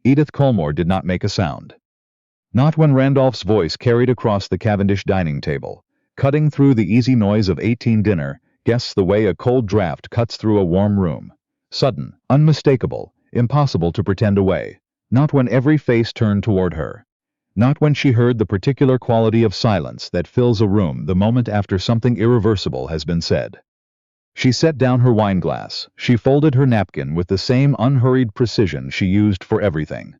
Edith Colmore did not make a sound. Not when Randolph's voice carried across the Cavendish dining table, cutting through the easy noise of 18 dinner guests the way a cold draft cuts through a warm room. Sudden, unmistakable, impossible to pretend away. Not when every face turned toward her. Not when she heard the particular quality of silence that fills a room the moment after something irreversible has been said. She set down her wineglass. She folded her napkin with the same unhurried precision she used for everything.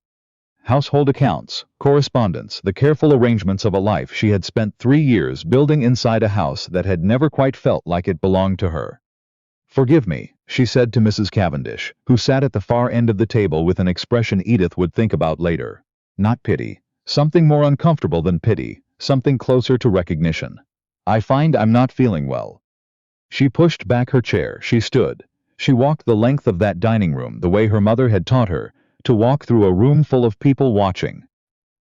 Household accounts, correspondence, the careful arrangements of a life she had spent 3 years building inside a house that had never quite felt like it belonged to her. "Forgive me," she said to Mrs. Cavendish, who sat at the far end of the table with an expression Edith would think about later. Not pity. Something more uncomfortable than pity, something closer to recognition. "I find I'm not feeling well." She pushed back her chair. She stood. She walked the length of that dining room the way her mother had taught her, to walk through a room full of people watching.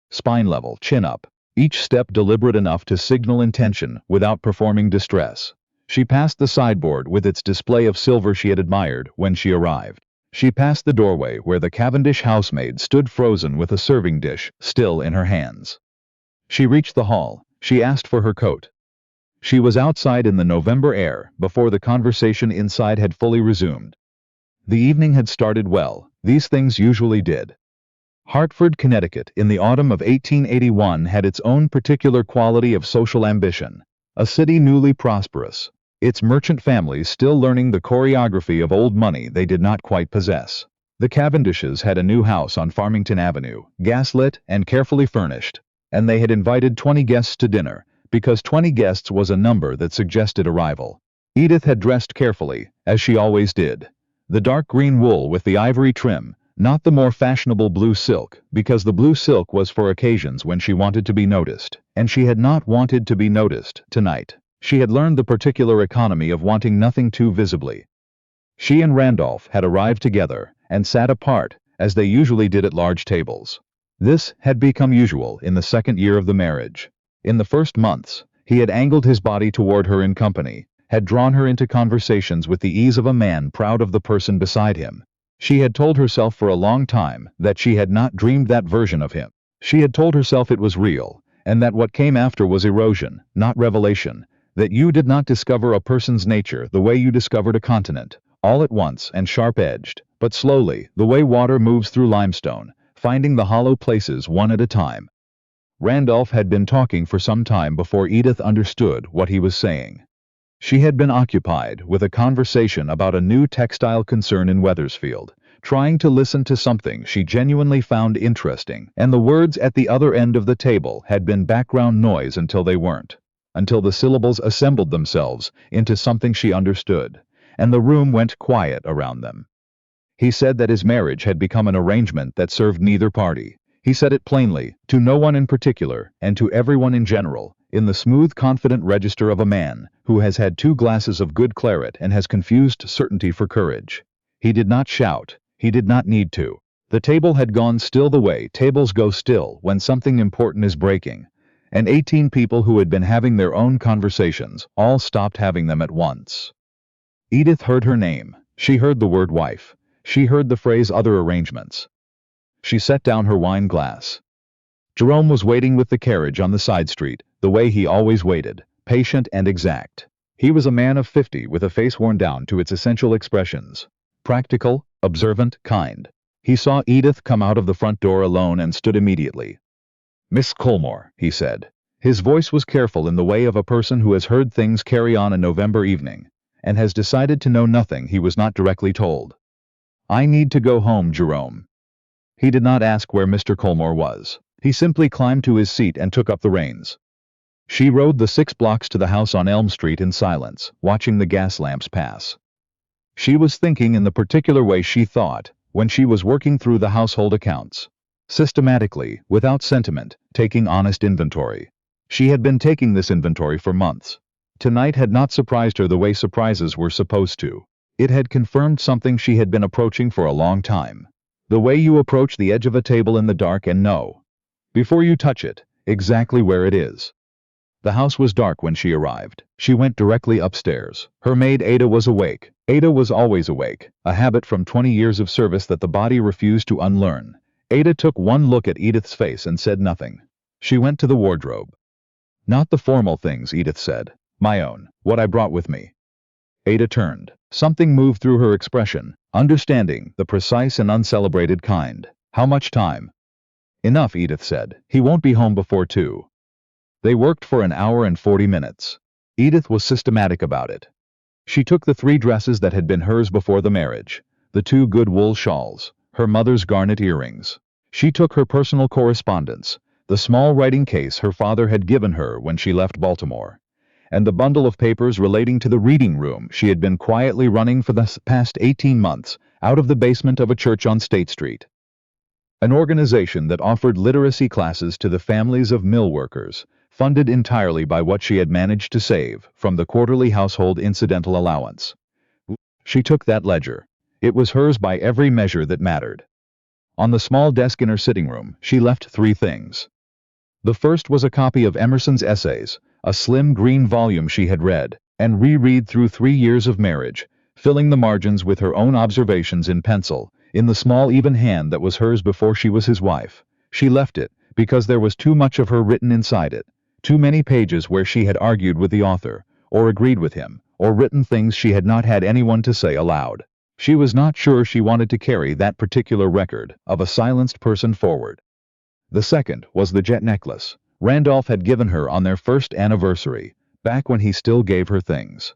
Spine level, chin up, each step deliberate enough to signal intention without performing distress. She passed the sideboard with its display of silver she had admired when she arrived. She passed the doorway where the Cavendish housemaid stood frozen with a serving dish still in her hands. She reached the hall. She asked for her coat. She was outside in the November air before the conversation inside had fully resumed. The evening had started well. These things usually did. Hartford, Connecticut, in the autumn of 1881 had its own particular quality of social ambition. A city newly prosperous, its merchant families still learning the choreography of old money they did not quite possess. The Cavendishes had a new house on Farmington Avenue, gaslit and carefully furnished, and they had invited 20 guests to dinner, because 20 guests was a number that suggested arrival. Edith had dressed carefully, as she always did. The dark green wool with the ivory trim, not the more fashionable blue silk, because the blue silk was for occasions when she wanted to be noticed, and she had not wanted to be noticed tonight. She had learned the particular economy of wanting nothing too visibly. She and Randolph had arrived together, and sat apart, as they usually did at large tables. This had become usual in the second year of the marriage. In the first months, he had angled his body toward her in company, had drawn her into conversations with the ease of a man proud of the person beside him. She had told herself for a long time that she had not dreamed that version of him. She had told herself it was real, and that what came after was erosion, not revelation, that you did not discover a person's nature the way you discovered a continent, all at once and sharp-edged, but slowly, the way water moves through limestone, finding the hollow places one at a time. Randolph had been talking for some time before Edith understood what he was saying. She had been occupied with a conversation about a new textile concern in Wethersfield, trying to listen to something she genuinely found interesting, and the words at the other end of the table had been background noise until they weren't, until the syllables assembled themselves into something she understood, and the room went quiet around them. He said that his marriage had become an arrangement that served neither party. He said it plainly, to no one in particular, and to everyone in general, in the smooth, confident register of a man who has had 2 glasses of good claret and has confused certainty for courage. He did not shout. He did not need to. The table had gone still the way tables go still when something important is breaking, and 18 people who had been having their own conversations all stopped having them at once. Edith heard her name. She heard the word wife. She heard the phrase other arrangements. She set down her wine glass. Jerome was waiting with the carriage on the side street, the way he always waited, patient and exact. He was a man of 50 with a face worn down to its essential expressions. Practical, observant, kind. He saw Edith come out of the front door alone and stood immediately. "Miss Colmore," he said. His voice was careful in the way of a person who has heard things carry on a November evening, and has decided to know nothing he was not directly told. "I need to go home, Jerome." He did not ask where Mr. Colmore was. He simply climbed to his seat and took up the reins. She rode the 6 blocks to the house on Elm Street in silence, watching the gas lamps pass. She was thinking in the particular way she thought when she was working through the household accounts. Systematically, without sentiment, taking honest inventory. She had been taking this inventory for months. Tonight had not surprised her the way surprises were supposed to. It had confirmed something she had been approaching for a long time. The way you approach the edge of a table in the dark and know, before you touch it, exactly where it is. The house was dark when she arrived. She went directly upstairs. Her maid Ada was awake. Ada was always awake, a habit from 20 years of service that the body refused to unlearn, Ada took one look at Edith's face and said nothing. She went to the wardrobe. Not the formal things, Edith said. My own, what I brought with me. Ada turned. Something moved through her expression, understanding, the precise and uncelebrated kind. How much time? Enough, Edith said. He won't be home before 2. They worked for an hour and 40 minutes. Edith was systematic about it. She took the 3 dresses that had been hers before the marriage, the 2 good wool shawls, her mother's garnet earrings. She took her personal correspondence, the small writing case her father had given her when she left Baltimore, and the bundle of papers relating to the reading room she had been quietly running for the past 18 months out of the basement of a church on State Street. An organization that offered literacy classes to the families of mill workers, funded entirely by what she had managed to save from the quarterly household incidental allowance. She took that ledger. It was hers by every measure that mattered. On the small desk in her sitting room, she left 3 things. The first was a copy of Emerson's essays, a slim green volume she had read and reread through 3 years of marriage, filling the margins with her own observations in pencil, in the small even hand that was hers before she was his wife. She left it because there was too much of her written inside it, too many pages where she had argued with the author, or agreed with him, or written things she had not had anyone to say aloud. She was not sure she wanted to carry that particular record of a silenced person forward. The second was the jet necklace Randolph had given her on their first anniversary, back when he still gave her things.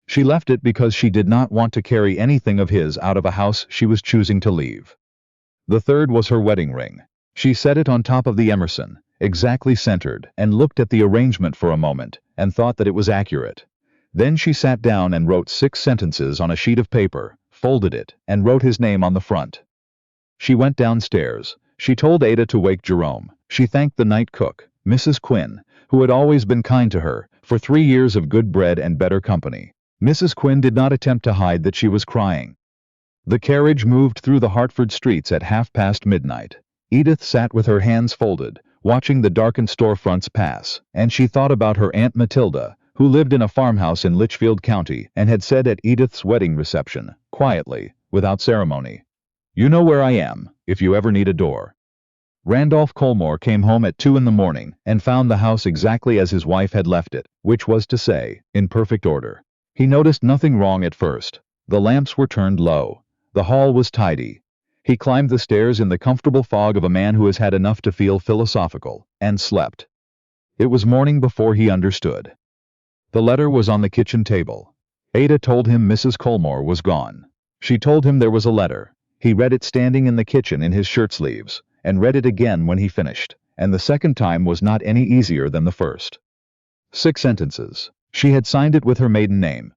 She left it because she did not want to carry anything of his out of a house she was choosing to leave. The third was her wedding ring. She set it on top of the Emerson, exactly centered, and looked at the arrangement for a moment, and thought that it was accurate. Then she sat down and wrote 6 sentences on a sheet of paper, folded it, and wrote his name on the front. She went downstairs. She told Ada to wake Jerome. She thanked the night cook, Mrs. Quinn, who had always been kind to her, for 3 years of good bread and better company. Mrs. Quinn did not attempt to hide that she was crying. The carriage moved through the Hartford streets at midnight. Edith sat with her hands folded, watching the darkened storefronts pass, and she thought about her Aunt Matilda, who lived in a farmhouse in Litchfield County and had said at Edith's wedding reception, quietly, without ceremony, "You know where I am, if you ever need a door." Randolph Colmore came home at 2 in the morning and found the house exactly as his wife had left it, which was to say, in perfect order. He noticed nothing wrong at first. The lamps were turned low. The hall was tidy. He climbed the stairs in the comfortable fog of a man who has had enough to feel philosophical, and slept. It was morning before he understood. The letter was on the kitchen table. Ada told him Mrs. Colmore was gone. She told him there was a letter. He read it standing in the kitchen in his shirt sleeves, and read it again when he finished, and the second time was not any easier than the first. 6 sentences. She had signed it with her maiden name.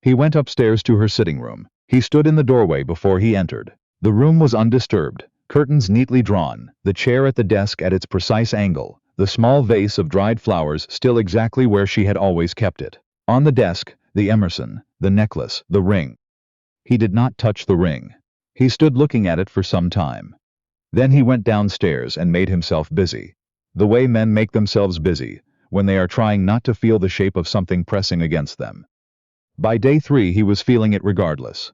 He went upstairs to her sitting room. He stood in the doorway before he entered. The room was undisturbed, curtains neatly drawn, the chair at the desk at its precise angle, the small vase of dried flowers still exactly where she had always kept it. On the desk, the Emerson, the necklace, the ring. He did not touch the ring. He stood looking at it for some time. Then he went downstairs and made himself busy. The way men make themselves busy, when they are trying not to feel the shape of something pressing against them. By day 3 he was feeling it regardless.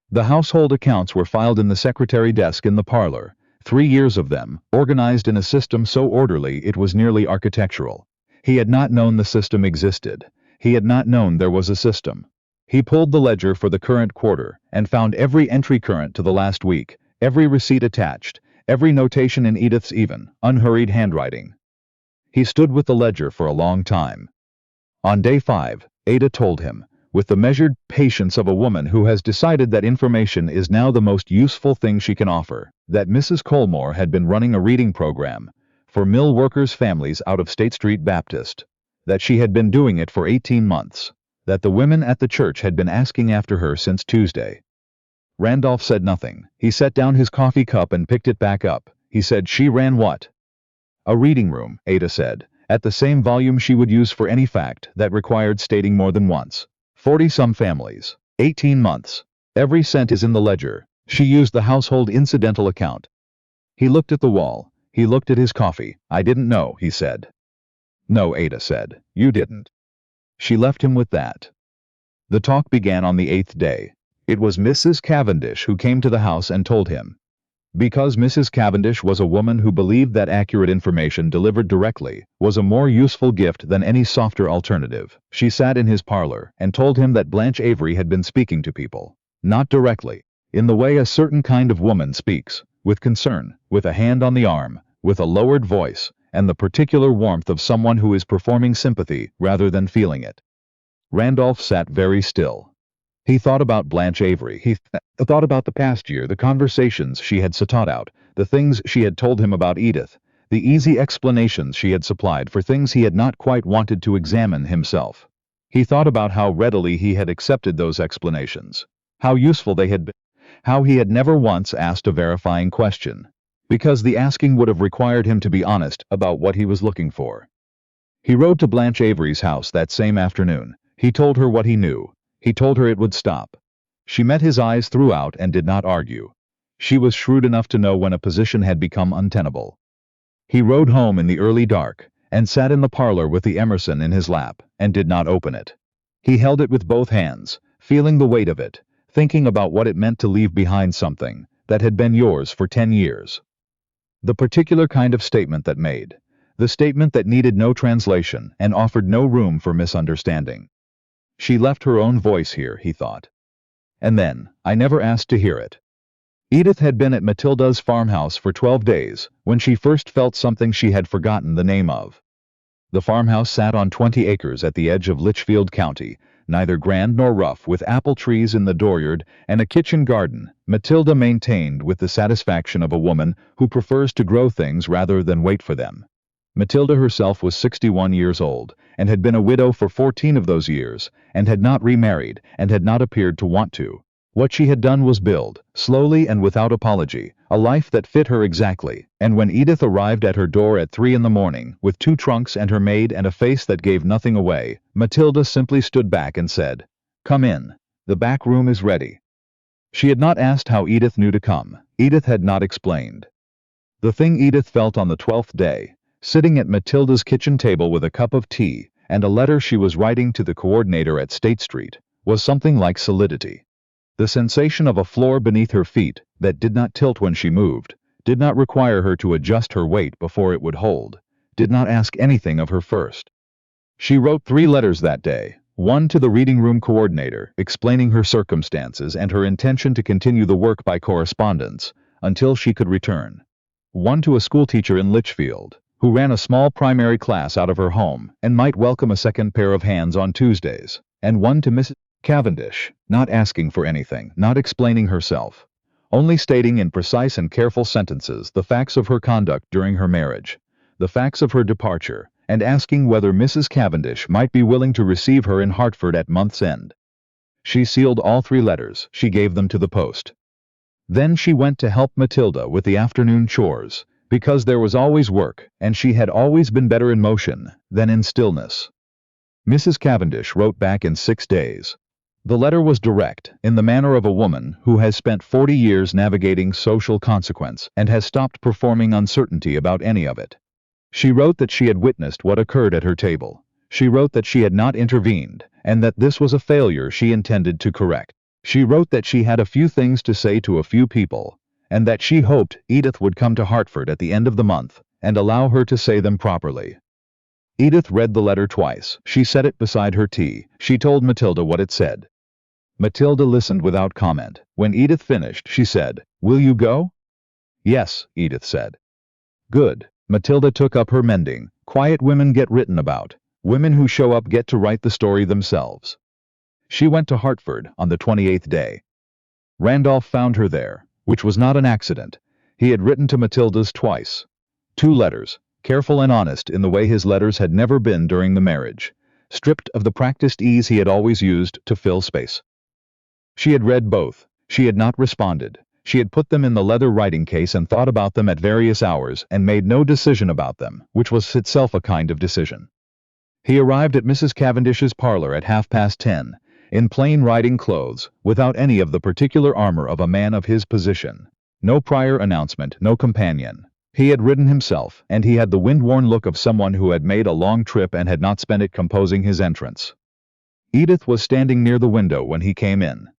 The household accounts were filed in the secretary desk in the parlor, 3 years of them, organized in a system so orderly it was nearly architectural. He had not known the system existed. He had not known there was a system. He pulled the ledger for the current quarter and found every entry current to the last week, every receipt attached, every notation in Edith's even, unhurried handwriting. He stood with the ledger for a long time. On day 5, Ada told him, with the measured patience of a woman who has decided that information is now the most useful thing she can offer, that Mrs. Colmore had been running a reading program for mill workers' families out of State Street Baptist, that she had been doing it for 18 months, that the women at the church had been asking after her since Tuesday. Randolph said nothing. He set down his coffee cup and picked it back up. He said, "She ran what?" "A reading room," Ada said, at the same volume she would use for any fact that required stating more than once. 40-some families. 18 months. Every cent is in the ledger. She used the household incidental account. He looked at the wall. He looked at his coffee. "I didn't know," he said. "No," Ada said. "You didn't." She left him with that. The talk began on the 8th day. It was Mrs. Cavendish who came to the house and told him, Because Mrs. Cavendish was a woman who believed that accurate information delivered directly was a more useful gift than any softer alternative. She sat in his parlor and told him that Blanche Avery had been speaking to people. Not directly, in the way a certain kind of woman speaks, with concern, with a hand on the arm, with a lowered voice, and the particular warmth of someone who is performing sympathy rather than feeling it. Randolph sat very still. He thought about Blanche Avery. He thought about the past year, the conversations she had sought out, the things she had told him about Edith, the easy explanations she had supplied for things he had not quite wanted to examine himself. He thought about how readily he had accepted those explanations, how useful they had been, how he had never once asked a verifying question, because the asking would have required him to be honest about what he was looking for. He rode to Blanche Avery's house that same afternoon. He told her what he knew. He told her it would stop. She met his eyes throughout and did not argue. She was shrewd enough to know when a position had become untenable. He rode home in the early dark, and sat in the parlor with the Emerson in his lap, and did not open it. He held it with both hands, feeling the weight of it, thinking about what it meant to leave behind something that had been yours for 10 years. The particular kind of statement that made. The statement that needed no translation and offered no room for misunderstanding. She left her own voice here, he thought. And then, I never asked to hear it. Edith had been at Matilda's farmhouse for 12 days, when she first felt something she had forgotten the name of. The farmhouse sat on 20 acres at the edge of Litchfield County, neither grand nor rough, with apple trees in the dooryard and a kitchen garden, Matilda maintained with the satisfaction of a woman who prefers to grow things rather than wait for them. Matilda herself was 61 years old, and had been a widow for 14 of those years, and had not remarried, and had not appeared to want to. What she had done was build, slowly and without apology, a life that fit her exactly, and when Edith arrived at her door at 3 in the morning, with 2 trunks and her maid and a face that gave nothing away, Matilda simply stood back and said, "Come in. The back room is ready." She had not asked how Edith knew to come. Edith had not explained. The thing Edith felt on the 12th day, sitting at Matilda's kitchen table with a cup of tea and a letter she was writing to the coordinator at State Street, was something like solidity. The sensation of a floor beneath her feet that did not tilt when she moved, did not require her to adjust her weight before it would hold, did not ask anything of her first. She wrote 3 letters that day, one to the reading room coordinator, explaining her circumstances and her intention to continue the work by correspondence until she could return. One to a schoolteacher in Litchfield, who ran a small primary class out of her home and might welcome a second pair of hands on Tuesdays, and one to Mrs. Cavendish, not asking for anything, not explaining herself, only stating in precise and careful sentences the facts of her conduct during her marriage, the facts of her departure, and asking whether Mrs. Cavendish might be willing to receive her in Hartford at month's end. She sealed all 3 letters. She gave them to the post. Then she went to help Matilda with the afternoon chores, because there was always work, and she had always been better in motion than in stillness. Mrs. Cavendish wrote back in 6 days. The letter was direct, in the manner of a woman who has spent 40 years navigating social consequence and has stopped performing uncertainty about any of it. She wrote that she had witnessed what occurred at her table. She wrote that she had not intervened, and that this was a failure she intended to correct. She wrote that she had a few things to say to a few people, and that she hoped Edith would come to Hartford at the end of the month and allow her to say them properly. Edith read the letter twice. She set it beside her tea. She told Matilda what it said. Matilda listened without comment. When Edith finished, she said, "Will you go?" "Yes," Edith said. "Good." Matilda took up her mending. Quiet women get written about. Women who show up get to write the story themselves. She went to Hartford on the 28th day. Randolph found her there, which was not an accident. He had written to Matilda's twice. 2 letters, careful and honest in the way his letters had never been during the marriage, stripped of the practiced ease he had always used to fill space. She had read both. She had not responded. She had put them in the leather writing case and thought about them at various hours and made no decision about them, which was itself a kind of decision. He arrived at Mrs. Cavendish's parlor at 10:30, in plain riding clothes, without any of the particular armor of a man of his position. No prior announcement, no companion. He had ridden himself, and he had the wind-worn look of someone who had made a long trip and had not spent it composing his entrance. Edith was standing near the window when he came in.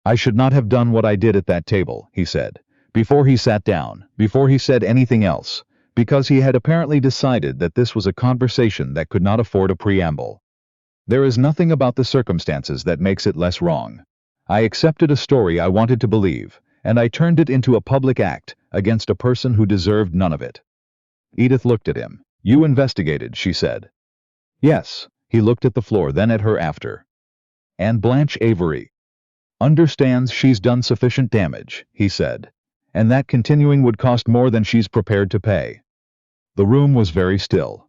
"I should not have done what I did at that table," he said, Before he sat down, before he said anything else, because he had apparently decided that this was a conversation that could not afford a preamble. There is nothing about the circumstances that makes it less wrong. I accepted a story I wanted to believe, and I turned it into a public act against a person who deserved none of it. Edith looked at him. You investigated, she said. Yes. He looked at the floor, then at her after. And Blanche Avery understands she's done sufficient damage, he said. And that continuing would cost more than she's prepared to pay. The room was very still.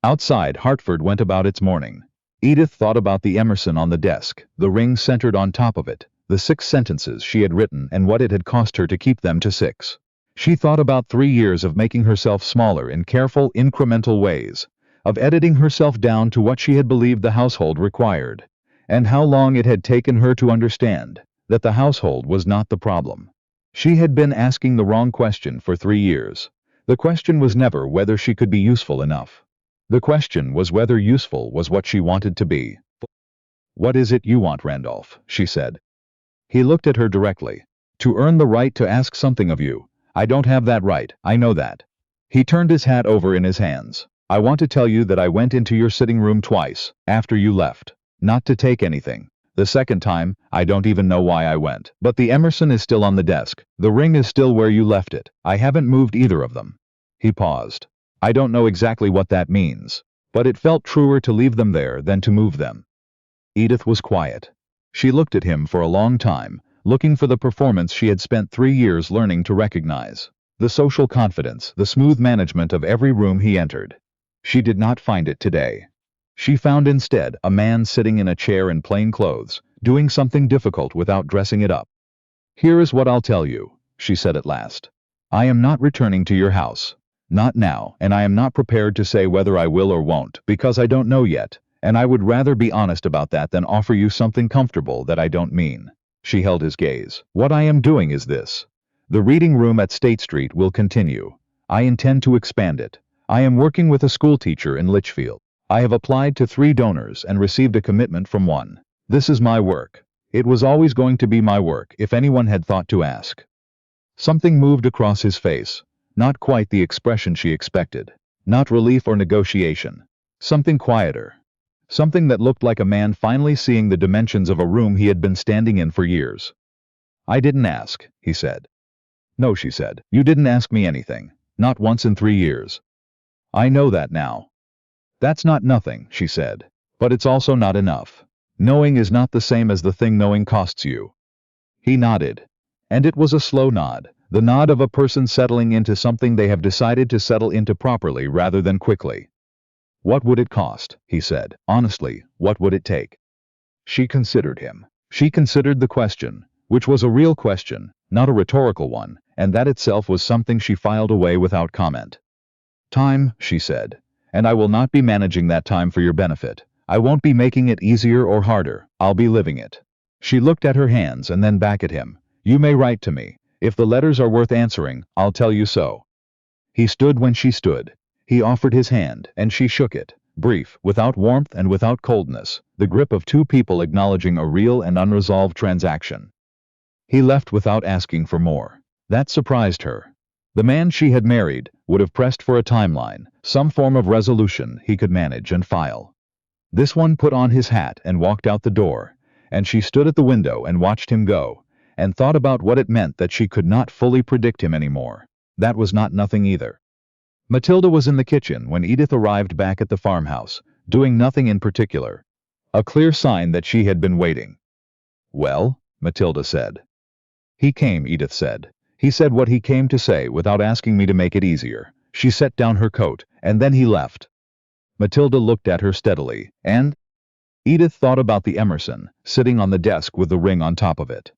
Outside, Hartford went about its morning. Edith thought about the Emerson on the desk, the ring centered on top of it, the 6 sentences she had written and what it had cost her to keep them to 6. She thought about 3 years of making herself smaller in careful, incremental ways, of editing herself down to what she had believed the household required, and how long it had taken her to understand that the household was not the problem. She had been asking the wrong question for 3 years. The question was never whether she could be useful enough. The question was whether useful was what she wanted to be. What is it you want, Randolph? She said. He looked at her directly. To earn the right to ask something of you. I don't have that right, I know that. He turned his hat over in his hands. I want to tell you that I went into your sitting room twice, after you left. Not to take anything. The second time, I don't even know why I went. But the Emerson is still on the desk. The ring is still where you left it. I haven't moved either of them. He paused. I don't know exactly what that means, but it felt truer to leave them there than to move them. Edith was quiet. She looked at him for a long time, looking for the performance she had spent 3 years learning to recognize. The social confidence, the smooth management of every room he entered. She did not find it today. She found instead a man sitting in a chair in plain clothes, doing something difficult without dressing it up. Here is what I'll tell you, she said at last. I am not returning to your house. Not now, and I am not prepared to say whether I will or won't, because I don't know yet, and I would rather be honest about that than offer you something comfortable that I don't mean. She held his gaze. What I am doing is this. The reading room at State Street will continue. I intend to expand it. I am working with a schoolteacher in Litchfield. I have applied to 3 donors and received a commitment from 1. This is my work. It was always going to be my work if anyone had thought to ask. Something moved across his face. Not quite the expression she expected. Not relief or negotiation. Something quieter. Something that looked like a man finally seeing the dimensions of a room he had been standing in for years. I didn't ask, he said. No, she said. You didn't ask me anything. Not once in 3 years. I know that now. That's not nothing, she said. But it's also not enough. Knowing is not the same as the thing knowing costs you. He nodded. And it was a slow nod. The nod of a person settling into something they have decided to settle into properly rather than quickly. What would it cost? He said. Honestly, what would it take? She considered him. She considered the question, which was a real question, not a rhetorical one, and that itself was something she filed away without comment. Time, she said. And I will not be managing that time for your benefit. I won't be making it easier or harder. I'll be living it. She looked at her hands and then back at him. You may write to me. If the letters are worth answering, I'll tell you so. He stood when she stood. He offered his hand, and she shook it, brief, without warmth and without coldness, the grip of 2 people acknowledging a real and unresolved transaction. He left without asking for more. That surprised her. The man she had married would have pressed for a timeline, some form of resolution he could manage and file. This one put on his hat and walked out the door, and she stood at the window and watched him go, and thought about what it meant that she could not fully predict him anymore. That was not nothing either. Matilda was in the kitchen when Edith arrived back at the farmhouse, doing nothing in particular. A clear sign that she had been waiting. Well, Matilda said. He came, Edith said. He said what he came to say without asking me to make it easier. She set down her coat, and then he left. Matilda looked at her steadily, and Edith thought about the Emerson, sitting on the desk with the ring on top of it.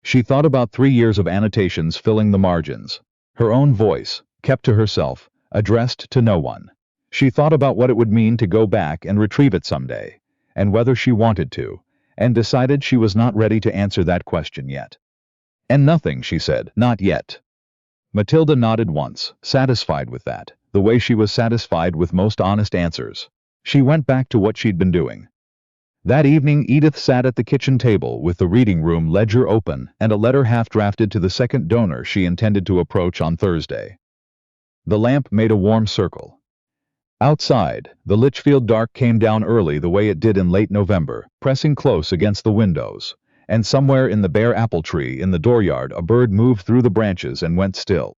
She thought about 3 years of annotations filling the margins. Her own voice, kept to herself, addressed to no one. She thought about what it would mean to go back and retrieve it someday, and whether she wanted to, and decided she was not ready to answer that question yet. And nothing, she said, not yet. Matilda nodded once, satisfied with that, the way she was satisfied with most honest answers. She went back to what she'd been doing. That evening Edith sat at the kitchen table with the reading room ledger open and a letter half-drafted to the second donor she intended to approach on Thursday. The lamp made a warm circle. Outside, the Litchfield dark came down early the way it did in late November, pressing close against the windows, and somewhere in the bare apple tree in the dooryard a bird moved through the branches and went still.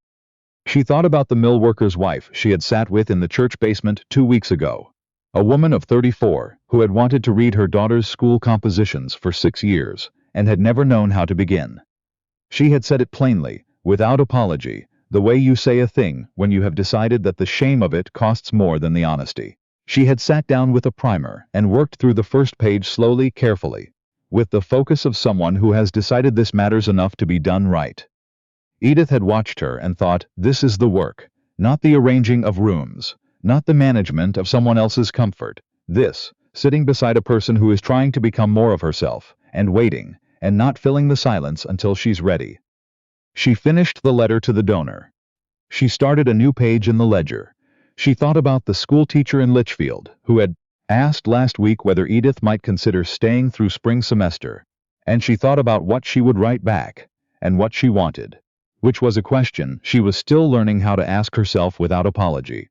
She thought about the mill worker's wife she had sat with in the church basement 2 weeks ago, a woman of 34 who had wanted to read her daughter's school compositions for 6 years and had never known how to begin. She had said it plainly, without apology, the way you say a thing when you have decided that the shame of it costs more than the honesty. She had sat down with a primer and worked through the first page slowly, carefully, with the focus of someone who has decided this matters enough to be done right. Edith had watched her and thought, this is the work, not the arranging of rooms, not the management of someone else's comfort. This, sitting beside a person who is trying to become more of herself, and waiting, and not filling the silence until she's ready. She finished the letter to the donor. She started a new page in the ledger. She thought about the school teacher in Litchfield, who had asked last week whether Edith might consider staying through spring semester, and she thought about what she would write back, and what she wanted, which was a question she was still learning how to ask herself without apology.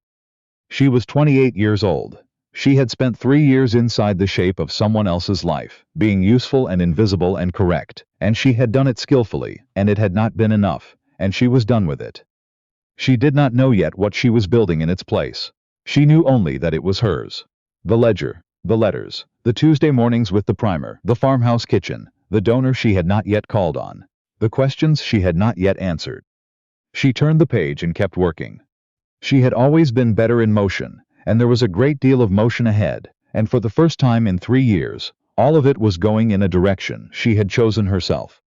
She was 28 years old. She had spent 3 years inside the shape of someone else's life, being useful and invisible and correct, and she had done it skillfully, and it had not been enough, and she was done with it. She did not know yet what she was building in its place. She knew only that it was hers. The ledger, the letters, the Tuesday mornings with the primer, the farmhouse kitchen, the donor she had not yet called on, the questions she had not yet answered. She turned the page and kept working. She had always been better in motion, and there was a great deal of motion ahead, and for the first time in 3 years, all of it was going in a direction she had chosen herself.